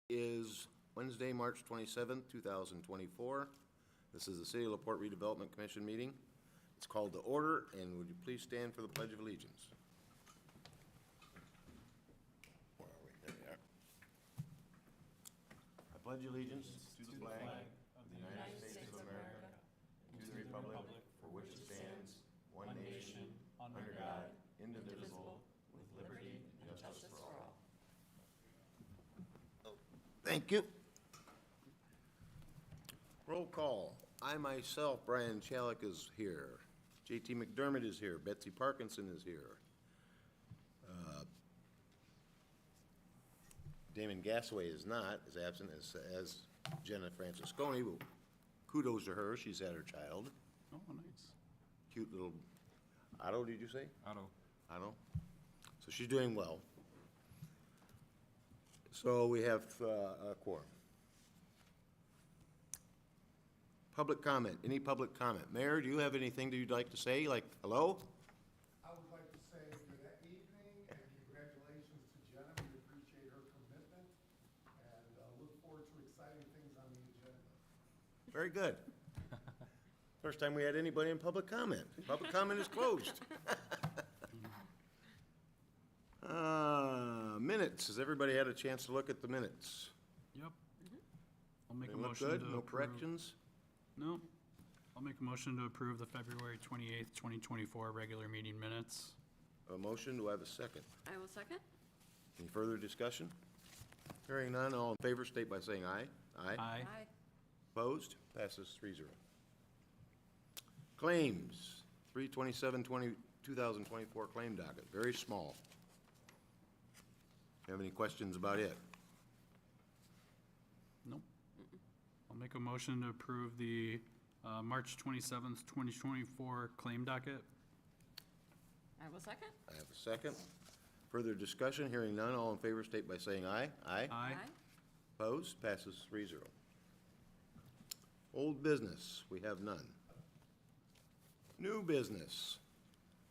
Is Wednesday, March 27th, 2024. This is the City of LaPorte Redevelopment Commission meeting. It's called to order, and would you please stand for the Pledge of Allegiance? Where are we? There we are. I pledge allegiance to the flag of the United States of America and to the republic for which it stands, one nation, under God, indivisible, with liberty and justice for all. Thank you. Roll call. I myself, Brian Chalik, is here. J.T. McDermott is here. Betsy Parkinson is here. Damon Gasaway is not, is absent, as Jenna Francisconi. Well, kudos to her. She's had her child. Oh, nice. Cute little Otto, did you say? Otto. So she's doing well. So we have a quorum. Public comment. Any public comment? Mayor, do you have anything that you'd like to say? Like, hello? I would like to say good evening and congratulations to Jenna. We appreciate her commitment and look forward to exciting things on the agenda. Very good. First time we had anybody in public comment. Public comment is closed. Minutes. Has everybody had a chance to look at the minutes? Yep. I'll make They a look motion good? to No approve. corrections? No. I'll make a motion to approve the February 28th, 2024 regular meeting minutes. A motion, do I have a second? I will second. Any further discussion? Hearing none, all in favor state by saying aye. Aye. Opposed? Passes 3-0. Claims, 3/27/2024 claim docket, very small. Have any questions about it? Nope. I'll make a motion to approve the March 27th, 2024 claim docket. I will second. I have a second. Further discussion, hearing none, all in favor state by saying aye. Aye. Opposed? Passes 3-0. Old business, we have none. New business.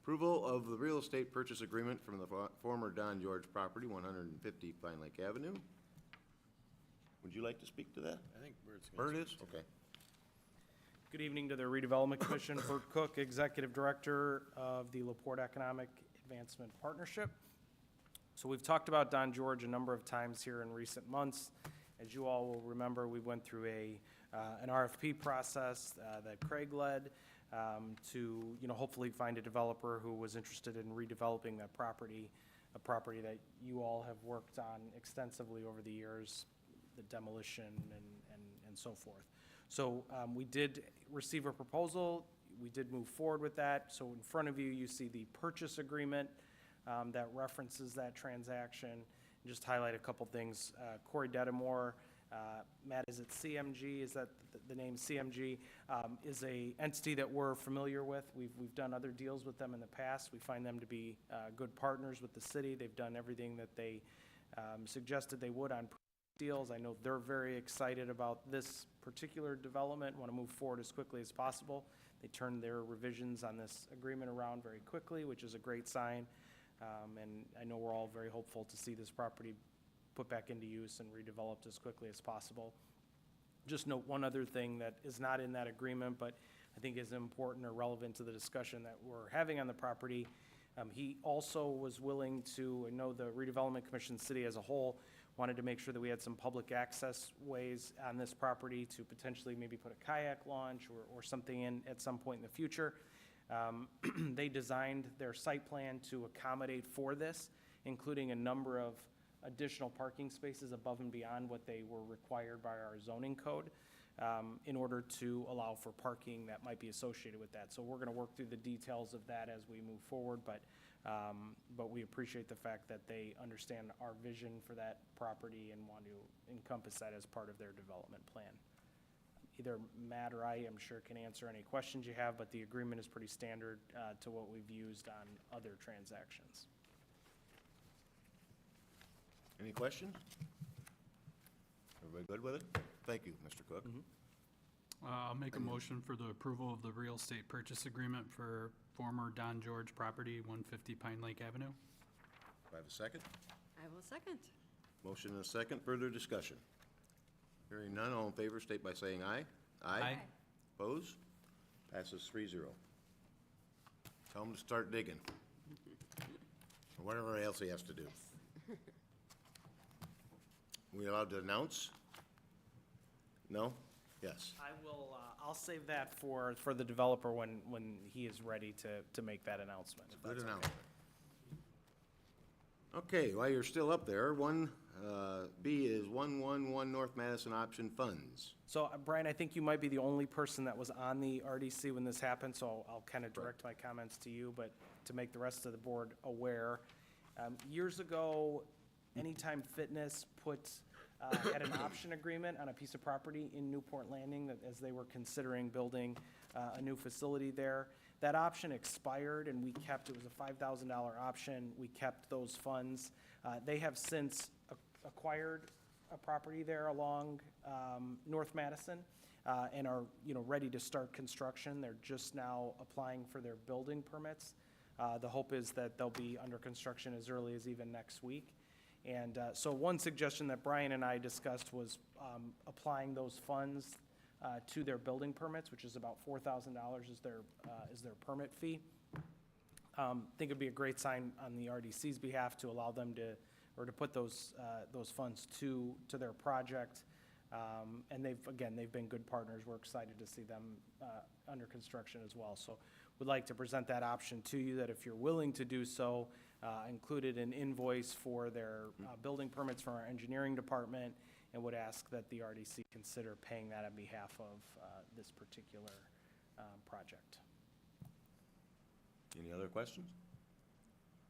Approval of the real estate purchase agreement from the former Don George property, 150 Pine Lake Avenue. Would you like to speak to that? I think Bert's Bert going is? Okay. Good evening to the Redevelopment Commission. Bert Cook, Executive Director of the LaPorte Economic Advancement Partnership. So we've talked about Don George a number of times here in recent months. As you all will remember, we went through an RFP process that Craig led to, hopefully find a developer who was interested in redeveloping that property, a property that you all have worked on extensively over the years, the demolition and so forth. So we did receive a proposal. We did move forward with that. So in front of you, you see the purchase agreement that references that transaction. Just highlight a couple things. Corey Dedamore, Matt, is it CMG? Is that the name CMG? Is a entity that we're familiar with. We've done other deals with them in the past. We find them to be good partners with the city. They've done everything that they suggested they would on deals. I know they're very excited about this particular development, want to move forward as quickly as possible. They turned their revisions on this agreement around very quickly, which is a great sign. And I know we're all very hopeful to see this property put back into use and redeveloped as quickly as possible. Just note one other thing that is not in that agreement, but I think is important or relevant to the discussion that we're having on the property. He also was willing to, I know the Redevelopment Commission City as a whole wanted to make sure that we had some public access ways on this property to potentially maybe put a kayak launch or something in at some point in the future. They designed their site plan to accommodate for this, including a number of additional parking spaces above and beyond what they were required by our zoning code in order to allow for parking that might be associated with that. So we're going to work through the details of that as we move forward, but we appreciate the fact that they understand our vision for that property and want to encompass that as part of their development plan. Either Matt or I, I'm sure, can answer any questions you have, but the agreement is pretty standard to what we've used on other transactions. Any questions? Everybody good with it? Thank you, Mr. Cook. I'll make a motion for the approval of the real estate purchase agreement for former Don George property, 150 Pine Lake Avenue. Do I have a second? I will second. Motion and a second, further discussion. Hearing none, all in favor state by saying aye. Aye. Opposed? Passes 3-0. Tell him to start digging. Or whatever else he has to do. We allowed to announce? No? Yes. I will, I'll save that for the developer when he is ready to make that announcement. if Good that's okay. announcement. Okay, while you're still up there, B is 111 North Madison Option Funds. So, Brian, I think you might be the only person that was on the RDC when this happened, so I'll kind of direct my comments to you, but to make the rest of the board aware. Years ago, Anytime Fitness had an option agreement on a piece of property in Newport Landing that as they were considering building a new facility there. That option expired and it was a $5,000 option. We kept those funds. They have since acquired a property there along North Madison and are, ready to start construction. They're just now applying for their building permits. The hope is that they'll be under construction as early as even next week. And so one suggestion that Brian and I discussed was applying those funds to their building permits, which is about $4,000 is their permit fee. Think it'd be a great sign on the RDC's behalf to allow them to put those funds to their project. And they've been good partners. We're excited to see them under construction as well. So we'd like to present that option to you, that if you're willing to do so, included an invoice for their building permits from our engineering department, and would ask that the RDC consider paying that on behalf of this particular project. Any other questions?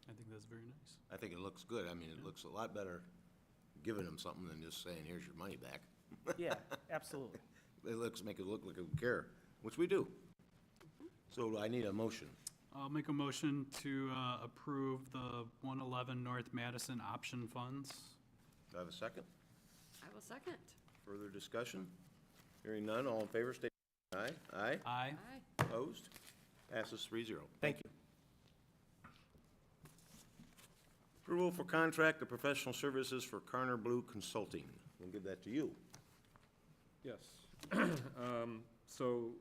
I think that's very nice. I think it looks good. I mean, it looks a lot better giving them something than just saying, here's your money back. Yeah, absolutely. Make it look like we care, which we do. So I need a motion. I'll make a motion to approve the 111 North Madison option funds. Do I have a second? I will second. Further discussion? Hearing none, all in favor, state aye. Aye. Aye. Aye. Opposed? Passes 3-0. Thank you. Approval for contract of professional services for Carner Blue Consulting. We'll give that to you. Yes. So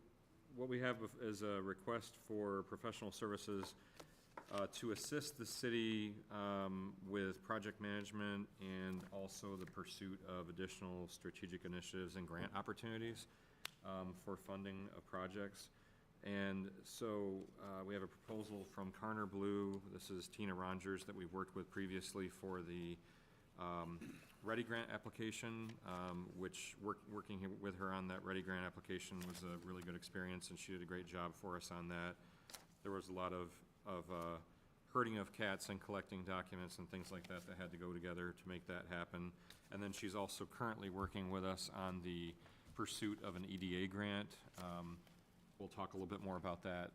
what we have is a request for professional services to assist the city with project management and also the pursuit of additional strategic initiatives and grant opportunities for funding of projects. And so we have a proposal from Carner Blue. This is Tina Rogers that we've worked with previously for the Ready Grant application, which working with her on that Ready Grant application was a really good experience, and she did a great job for us on that. There was a lot of herding of cats and collecting documents and things like that that had to go together to make that happen. And then she's also currently working with us on the pursuit of an EDA grant. We'll talk a little bit more about that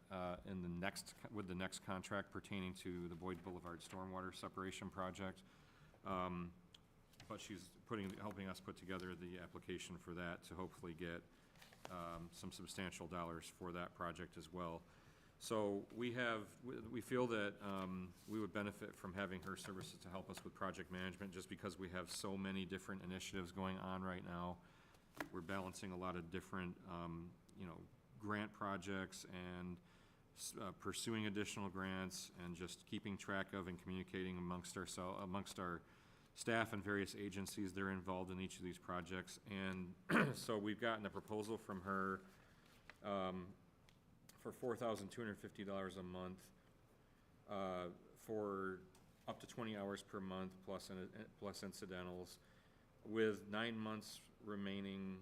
with the next contract pertaining to the Boyd Boulevard Stormwater Separation Project. But she's helping us put together the application for that to hopefully get some substantial dollars for that project as well. So we feel that we would benefit from having her services to help us with project management, just because we have so many different initiatives going on right now. We're balancing a lot of different, grant projects and pursuing additional grants, and just keeping track of and communicating amongst our staff and various agencies that are involved in each of these projects. And so we've gotten a proposal from her for $4,250 a month for up to 20 hours per month plus incidentals, with 9 months remaining,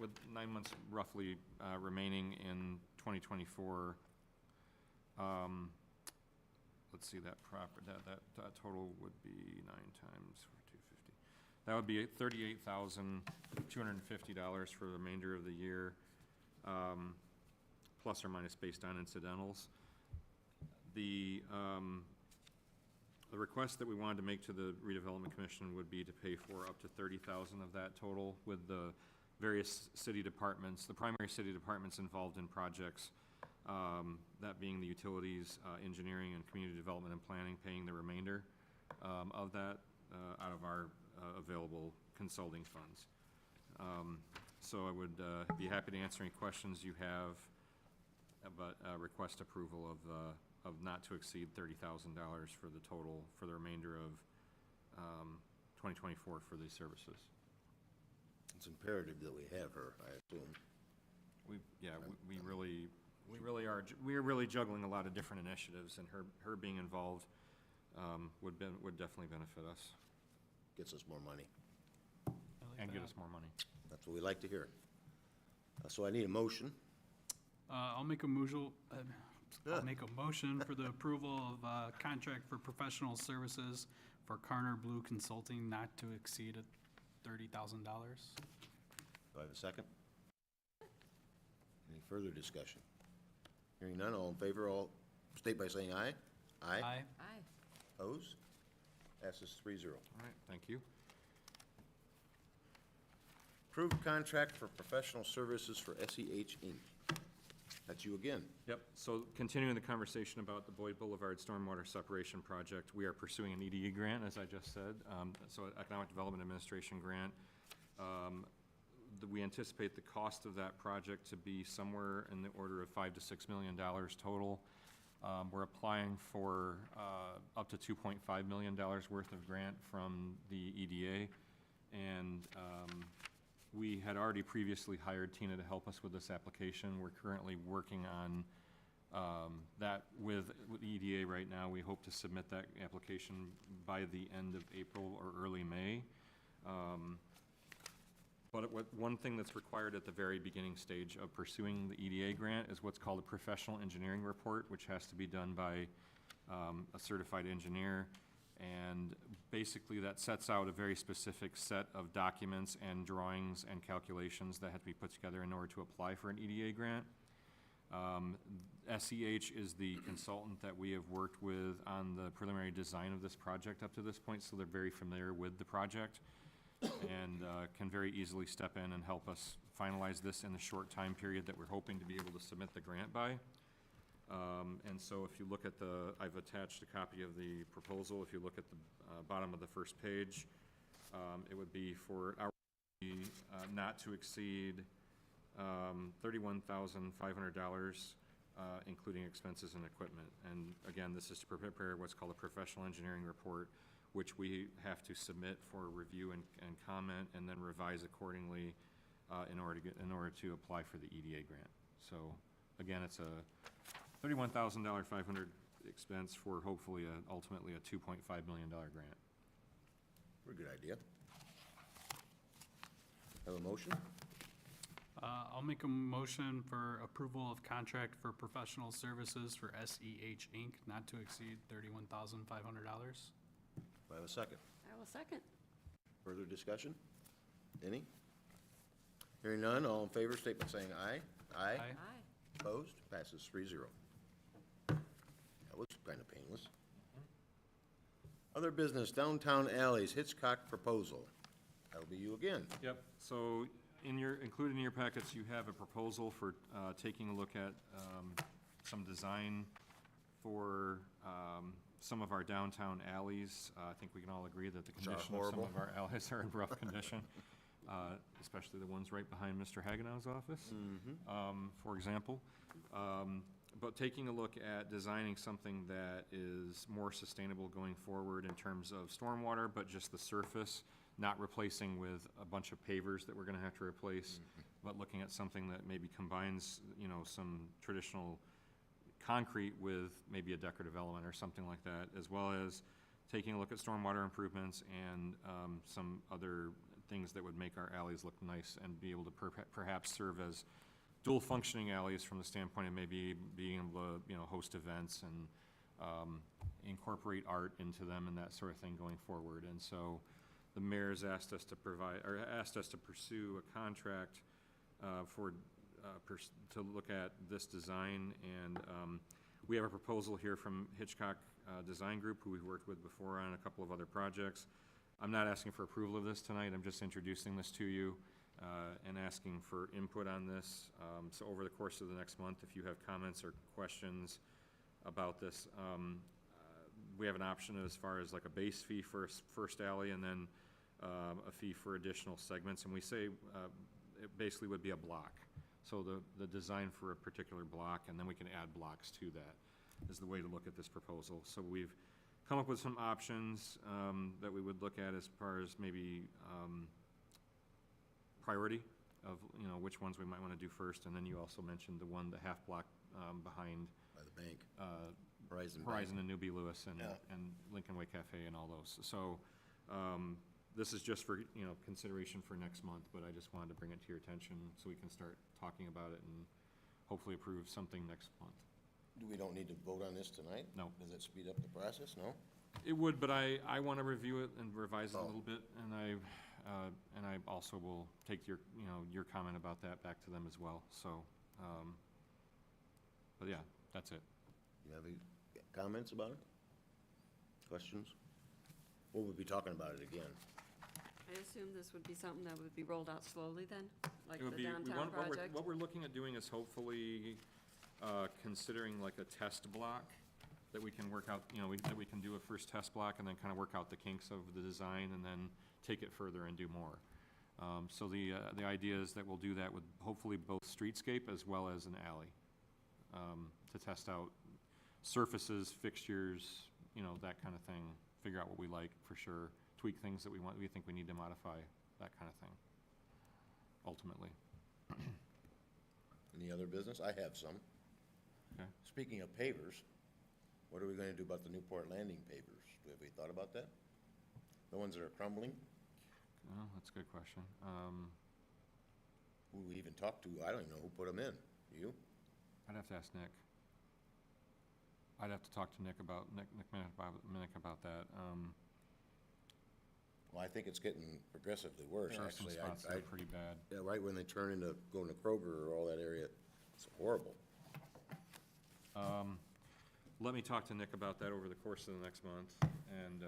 with 9 months roughly remaining in 2024. Let's see, that total would be 9 times 250. That would be $38,250 for the remainder of the year, plus or minus based on incidentals. The request that we wanted to make to the Redevelopment Commission would be to pay for up to $30,000 of that total, with the various city departments, the primary city departments involved in projects, that being the utilities, engineering, and community development and planning, paying the remainder of that out of our available consulting funds. So I would be happy to answer any questions you have, but request approval of not to exceed $30,000 for the total, for the remainder of 2024 for these services. It's imperative that we have her, I assume. We're really juggling a lot of different initiatives, and her being involved would definitely benefit us Gets us more money. I like and get that. us more money. That's what we like to hear. So I need a motion. I'll make a motion for the approval of contract for professional services for Carner Blue Consulting not to exceed $30,000. Do I have a second? Any further discussion? Hearing none, all in favor, all state by saying aye. Aye. Aye. Aye. Opposed? Passes 3-0. All right, thank you. Approved contract for professional services for SEH Inc. That's you again. Yep, so continuing the conversation about the Boyd Boulevard Stormwater Separation Project, we are pursuing an EDE grant, as I just said, so Economic Development Administration grant. We anticipate the cost of that project to be somewhere in the order of $5 to $6 million total. We're applying for up to $2.5 million worth of grant from the EDA, and we had already previously hired Tina to help us with this application. We're currently working on that with the EDA right now. We hope to submit that application by the end of April or early May. But one thing that's required at the very beginning stage of pursuing the EDA grant is what's called a professional engineering report, which has to be done by a certified engineer. And basically that sets out a very specific set of documents and drawings and calculations that have to be put together in order to apply for an EDA grant. SEH is the consultant that we have worked with on the preliminary design of this project up to this point, so they're very familiar with the project and can very easily step in and help us finalize this in the short time period that we're hoping to be able to submit the grant by. And so if you look at I've attached a copy of the proposal. If you look at the bottom of the first page, it would be for our not to exceed $31,500, including expenses and equipment. And again, this is to prepare what's called a professional engineering report, which we have to submit for review and comment, and then revise accordingly in order to apply for the EDA grant. So again, it's a $31,500 expense for hopefully ultimately a $2.5 million grant. Pretty good idea. Have a motion? I'll make a motion for approval of contract for professional services for SEH Inc. not to exceed $31,500. Do I have a second? I will second. Further discussion? Any? Hearing none, all in favor, state by saying aye. Aye. Aye. Opposed? Passes 3-0. That was kind of painless. Other business, downtown alleys, Hitchcock proposal. That'll be you again. Yep, so included in your packets, you have a proposal for taking a look at some design for some of our downtown alleys. I think we can all agree that the Which are condition of some horrible. of our alleys are in rough condition, especially the ones right behind Mr. Hagenau's office, for example. But taking a look at designing something that is more sustainable going forward in terms of stormwater, but just the surface, not replacing with a bunch of pavers that we're gonna have to replace, but looking at something that maybe combines, some traditional concrete with maybe a decorative element or something like that, as well as taking a look at stormwater improvements and some other things that would make our alleys look nice and be able to perhaps serve as dual functioning alleys from the standpoint of maybe being able to, host events and incorporate art into them and that sort of thing going forward. And so the mayor's asked us to pursue a contract to look at this design, and we have a proposal here from Hitchcock Design Group, who we've worked with before on a couple of other projects. I'm not asking for approval of this tonight, I'm just introducing this to you and asking for input on this. So over the course of the next month, if you have comments or questions about this, we have an option as far as like a base fee for first alley and then a fee for additional segments. And we say it basically would be a block. So the design for a particular block, and then we can add blocks to that, is the way to look at this proposal. So we've come up with some options that we would look at as far as maybe priority of, which ones we might want to do first. And then you also mentioned the half block behind By the bank, Horizon Bank. Horizon and Newbie Lewis and, Yeah. and Lincoln Way Cafe and all those. So, this is just for, consideration for next month, but I just wanted to bring it to your attention so we can start talking about it and hopefully approve something next month. We don't need to vote on this tonight? No. Does it speed up the process? No? It would, but I want to review it and revise it a Oh. little bit, and I also will take your, your comment about that back to them as well, so, but yeah, that's it. You have any comments about it? Questions? We'll be talking about it again. I assume this would be something that would be rolled out slowly then, like It would the be, downtown project? what we're looking at doing is hopefully, considering like a test block that we can work out, that we can do a first test block and then kind of work out the kinks of the design and then take it further and do more. So the idea is that we'll do that with hopefully both streetscape as well as an alley, to test out surfaces, fixtures, that kind of thing, figure out what we like for sure, tweak things that we think we need to modify, that kind of thing, ultimately. Any other business? I have some. Okay. Speaking of pavers, what are we gonna do about the Newport Landing pavers? Have we thought about that? The ones that are crumbling? Oh, that's a good question. Who we even talked to? I don't even know who put them in. You? I'd have to ask Nick. I'd have to talk to Nick about that. Well, I think it's getting progressively worse, There are some actually. spots that are pretty bad. Yeah, right when they turn into going to Kroger or all that area, it's horrible. Let me talk to Nick about that over the course of the next month, and,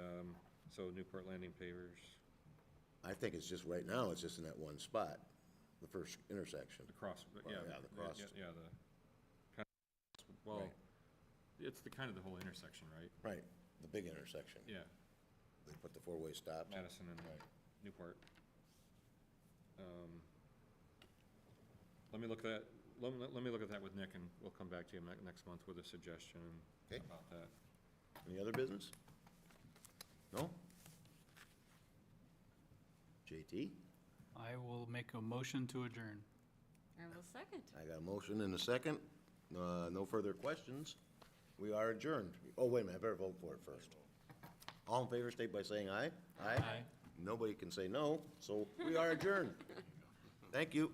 so Newport Landing pavers, I think it's just, right now, it's just in that one spot, the first intersection. the cross, Well, yeah. yeah, the cross. Yeah, well, Right. it's the kind of the whole intersection, right? Right, the big intersection. Yeah, They put the four-way stops. Madison and Right. Newport. Let me look at that, let me look at that with Nick, and we'll come back to you next month with a suggestion Okay. about that. Any other business? No? JT? I will make a motion to adjourn. I will second. I got a motion and a second. No further questions. We are adjourned. Oh, wait a minute, I better vote for it first. All in favor, state by saying aye. Aye. Nobody can say no, so we are adjourned. Thank you.